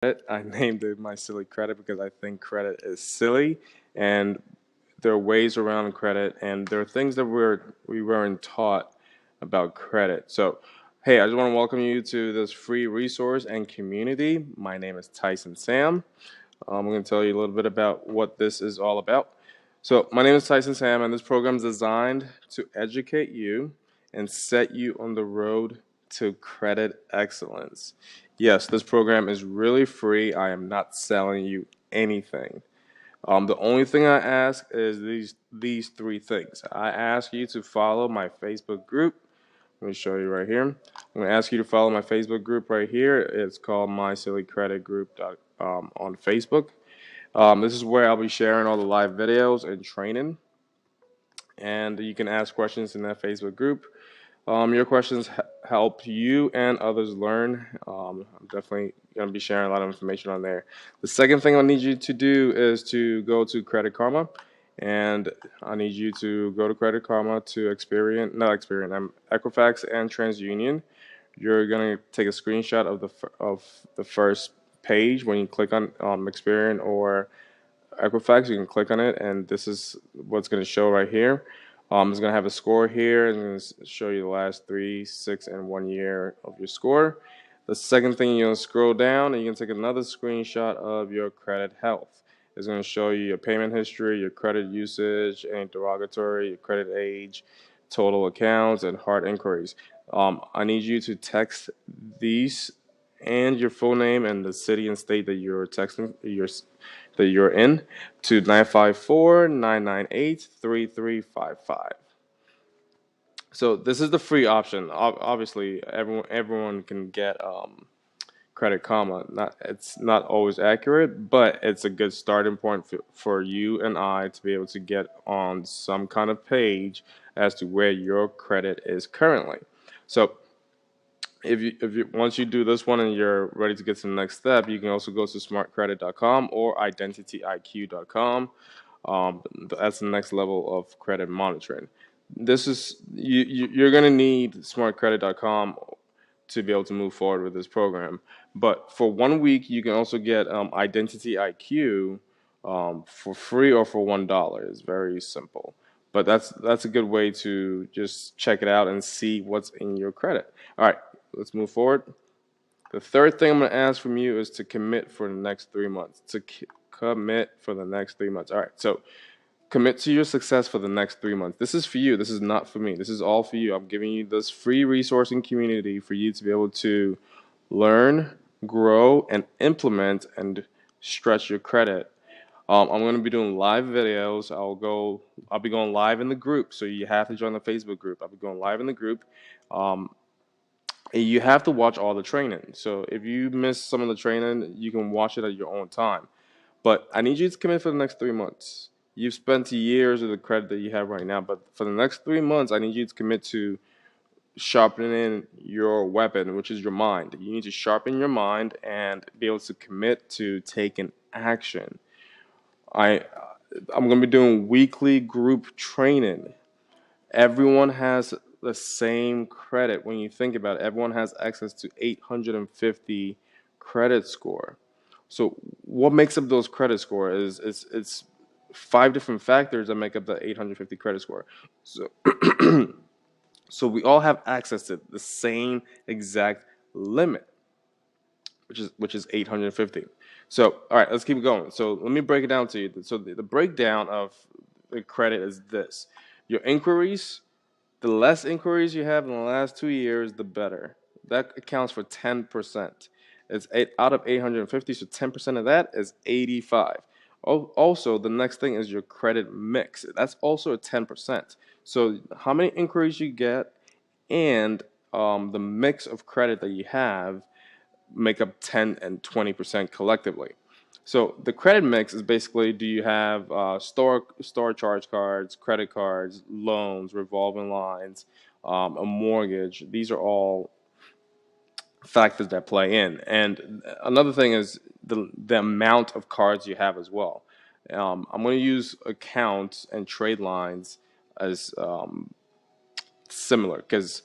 I named it My Silly Credit because I think credit is silly, and there are ways around credit, and there are things that we weren't taught about credit. So, hey, I just want to welcome you to this free resource and community. My name is Tyson Sam. I'm going to tell you a little bit about what this is all about. So, my name is Tyson Sam, and this program is designed to educate you and set you on the road to credit excellence. Yes, this program is really free. I am not selling you anything. The only thing I ask is these three things. I ask you to follow my Facebook group. Let me show you right here. I'm going to ask you to follow my Facebook group right here. It's called My Silly Credit Group on Facebook. This is where I'll be sharing all the live videos and training, and you can ask questions in that Facebook group. Your questions help you and others learn. I'm definitely going to be sharing a lot of information on there. The second thing I need you to do is to go to Credit Karma, and I need you to go to Credit Karma to Equifax and TransUnion. You're going to take a screenshot of the first page when you click on Experian or Equifax. You can click on it, and this is what's going to show right here. It's going to have a score here, and it's going to show you the last 3, 6, and 1 year of your score. The second thing, you're going to scroll down, and you can take another screenshot of your credit health. It's going to show you your payment history, your credit usage, any derogatory, your credit age, total accounts, and hard inquiries. I need you to text these and your full name and the city and state that you're texting that you're in to 954-998-3355. So this is the free option. Obviously, everyone can get Credit Karma. It's not always accurate, but it's a good starting point for you and I to be able to get on some kind of page as to where your credit is currently. So if you once you do this one and you're ready to get to the next step, you can also go to smartcredit.com or identityiq.com. That's the next level of credit monitoring. This is you're going to need smartcredit.com to be able to move forward with this program. But for 1 week, you can also get Identity IQ for free or for $1. It's very simple. But that's a good way to just check it out and see what's in your credit. All right, let's move forward. The third thing I'm going to ask from you is to commit for the next 3 months. Commit for the next 3 months. All right, so commit to your success for the next 3 months. This is for you. This is not for me. This is all for you. I'm giving you this free resourcing community for you to be able to learn, grow, and implement and stretch your credit. I'm going to be doing live videos. I'll be going live in the group, so you have to join the Facebook group. I'll be going live in the group. Um, and you have to watch all the training. So if you miss some of the training, you can watch it at your own time. But I need you to commit for the next 3 months. You've spent years of the credit that you have right now, but for the next 3 months, I need you to commit to sharpening your weapon, which is your mind. You need to sharpen your mind and be able to commit to taking action. I I'm going to be doing weekly group training. Everyone has the same credit. When you think about it, everyone has access to 850 credit score. So what makes up those credit score is it's five different factors that make up the 850 credit score. So so we all have access to the same exact limit, which is 850. So all right, let's keep going. So let me break it down to you. So the breakdown of the credit is this: your inquiries. The less inquiries you have in the last 2 years, the better. That accounts for 10%. It's out of 850, so 10% of that is 85. Also, the next thing is your credit mix. That's also a 10%. So how many inquiries you get and the mix of credit that you have make up 10 and 20% collectively. So the credit mix is basically, do you have store charge cards, credit cards, loans, revolving lines, a mortgage? These are all factors that play in. And another thing is the amount of cards you have as well. I'm going to use accounts and trade lines as similar because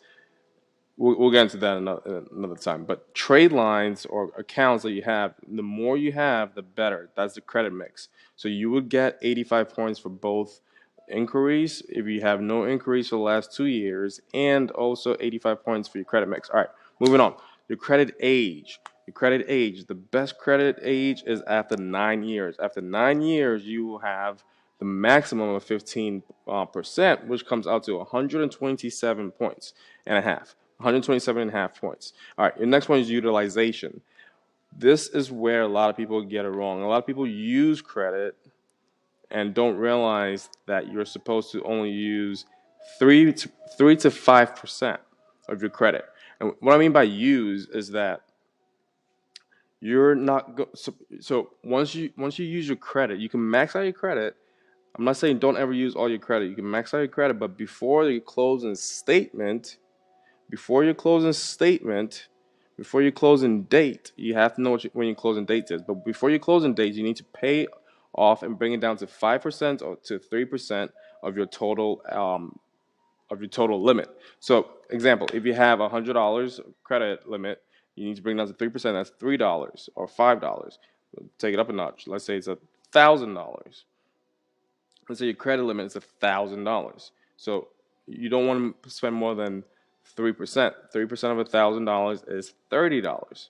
we'll get into that another time. But trade lines or accounts that you have, the more you have, the better. That's the credit mix. So you would get 85 points for both inquiries if you have no inquiries for the last 2 years, and also 85 points for your credit mix. All right, moving on. Your credit age. Your credit age. The best credit age is after 9 years. After 9 years, you will have the maximum of 15%, which comes out to 127 points and a half. 127 and a half points. All right, your next one is utilization. This is where a lot of people get it wrong. A lot of people use credit and don't realize that you're supposed to only use 3 to 5% of your credit. And what I mean by use is that you're not so once you use your credit, you can max out your credit. I'm not saying don't ever use all your credit. You can max out your credit, but before your closing statement, before your closing statement, before your closing date, you have to know when your closing date is. But before your closing date, you need to pay off and bring it down to 5% or to 3% of your total limit. So, example, if you have $100 credit limit, you need to bring it down to 3%. That's $3 or $5. Take it up a notch. Let's say it's $1,000. Let's say your credit limit is $1,000. So you don't want to spend more than 3%. 3% of $1,000 is $30.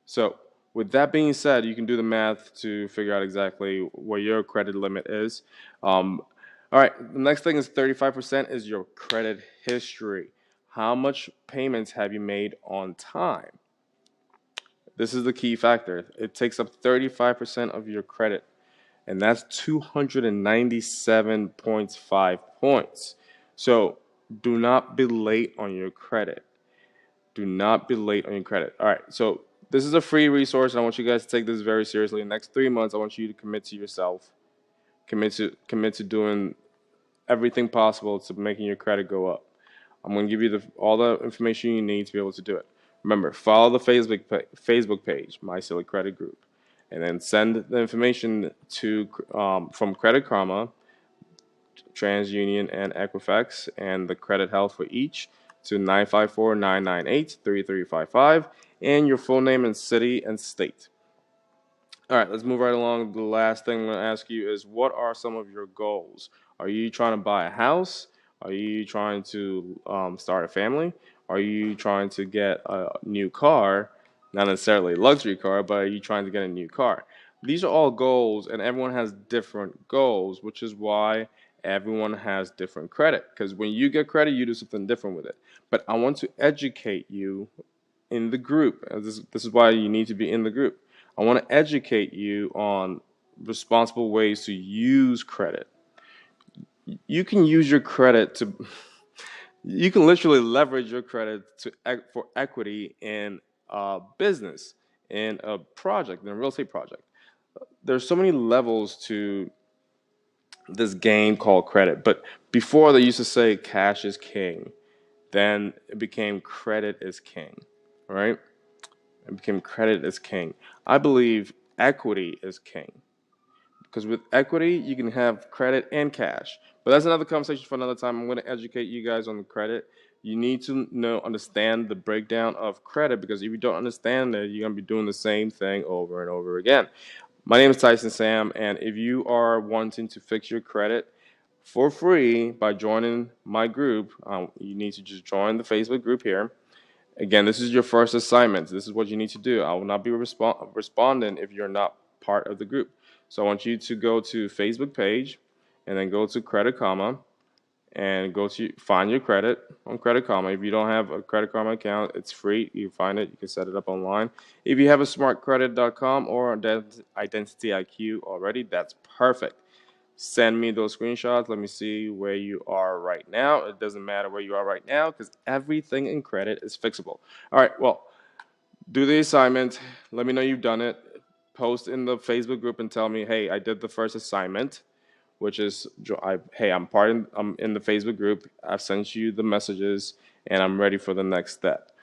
So with that being said, you can do the math to figure out exactly what your credit limit is. All right, the next thing is 35% is your credit history. How much payments have you made on time? This is the key factor. It takes up 35% of your credit, and that's 297.5 points. So do not be late on your credit. Do not be late on your credit. All right, so this is a free resource, and I want you guys to take this very seriously. In the next 3 months, I want you to commit to yourself, commit to doing everything possible to making your credit go up. I'm going to give you all the information you need to be able to do it. Remember, follow the Facebook page, My Silly Credit Group, and then send the information to from Credit Karma, TransUnion, and Equifax, and the credit health for each to 954-998-3355, and your full name and city and state. All right, let's move right along. The last thing I'm going to ask you is, what are some of your goals? Are you trying to buy a house? Are you trying to start a family? Are you trying to get a new car? Not necessarily a luxury car, but are you trying to get a new car? These are all goals, and everyone has different goals, which is why everyone has different credit. Because when you get credit, you do something different with it. But I want to educate you in the group. This is why you need to be in the group. I want to educate you on responsible ways to use credit. You can use your credit to, you can literally leverage your credit for equity in a business, in a project, in a real estate project. There's so many levels to this game called credit. But before, they used to say cash is king. Then it became credit is king, right? It became credit is king. I believe equity is king, because with equity you can have credit and cash. But that's another conversation for another time. I'm going to educate you guys on the credit. You need to understand the breakdown of credit, because if you don't understand it, you're going to be doing the same thing over and over again. My name is Tyson Sam, and if you are wanting to fix your credit for free by joining my group, you need to just join the Facebook group here. Again, this is your first assignment. This is what you need to do. I will not be responding if you're not part of the group. So I want you to go to Facebook page, and then go to Credit Karma, and go to find your credit on Credit Karma. If you don't have a Credit Karma account, it's free. You find it. You can set it up online. If you have a smartcredit.com or Identity IQ already, that's perfect. Send me those screenshots. Let me see where you are right now. It doesn't matter where you are right now, because everything in credit is fixable. All right, well, do the assignment. Let me know you've done it. Post in the Facebook group and tell me, hey, I did the first assignment, which is, hey, I'm in the Facebook group. I've sent you the messages, and I'm ready for the next step.